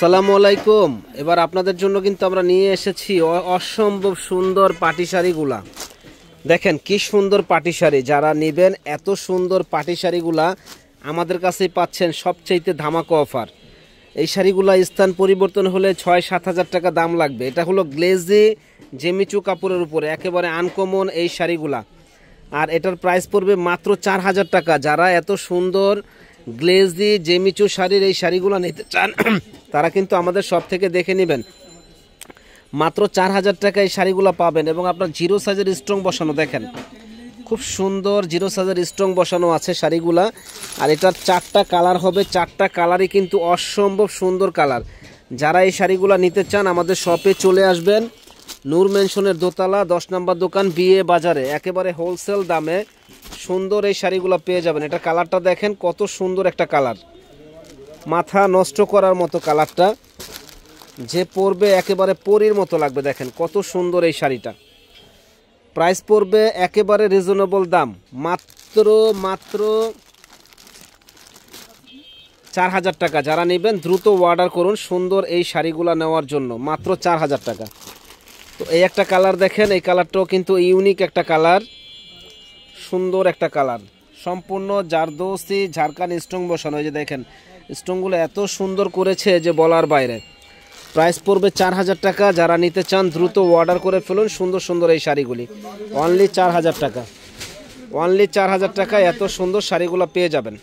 আসসালামু আলাইকুম। এবার আপনাদের জন্য কিন্তু আমরা নিয়ে এসেছি অসম্ভব সুন্দর পাটি শাড়িগুলা। দেখেন কি সুন্দর পাটি শাড়ি, যারা নেবেন এত সুন্দর পাটি শাড়িগুলা আমাদের কাছেই পাচ্ছেন সবচেয়ে ধামাকা অফার। এই শাড়িগুলা স্থান পরিবর্তন হলে ৬-৭ হাজার টাকা দাম লাগবে। এটা হলো গ্লেজি জেমিচু কাপড়ের উপরে একেবারে আনকমন এই শাড়িগুলা, আর এটার প্রাইস পড়বে মাত্র ৪ হাজার টাকা। যারা এত সুন্দর গ্লেজি জেমিচু শাড়ির এই শাড়িগুলো নিতে চান তারা কিন্তু আমাদের শপ থেকে দেখে নেবেন। মাত্র ৪ হাজার টাকা এই শাড়িগুলো পাবেন, এবং আপনার জিরো সাইজের স্ট্রং বসানো, দেখেন খুব সুন্দর জিরো সাইজের স্ট্রং বসানো আছে শাড়িগুলা। আর এটার 4টা কালার হবে, 4টা কালারই কিন্তু অসম্ভব সুন্দর কালার। যারা এই শাড়িগুলো নিতে চান আমাদের শপে চলে আসবেন। নূর মেনশনের দোতলা 10 নম্বর দোকান, বিয়ে বাজারে একেবারে হোলসেল দামে সুন্দর এই শাড়িগুলো পেয়ে যাবেন। এটা কালারটা দেখেন কত সুন্দর একটা কালার, মাথা নষ্ট করার মতো কালারটা, যে পরবে একেবারে পরীর মতো লাগবে। দেখেন কত সুন্দর এই শাড়িটা। প্রাইস পড়বে একেবারে রিজনেবল দাম, মাত্র ৪ হাজার টাকা। যারা নেবেন দ্রুত অর্ডার করুন সুন্দর এই শাড়িগুলো নেওয়ার জন্য, মাত্র ৪ হাজার টাকা। তো এই একটা কালার দেখেন, এই কালারটাও কিন্তু ইউনিক একটা কালার, সুন্দর একটা কালার, সম্পূর্ণ জারদৌসি ঝাড়খান স্ট্রং বসানো। এই যে দেখেন স্ট্রংগুলো এত সুন্দর করেছে যে বলার বাইরে। প্রাইস পড়বে ৪ হাজার টাকা। যারা নিতে চান দ্রুত অর্ডার করে ফেলুন সুন্দর সুন্দর এই শাড়িগুলি। অনলি ৪ হাজার টাকা, অনলি ৪ হাজার টাকা এত সুন্দর শাড়িগুলো পেয়ে যাবেন।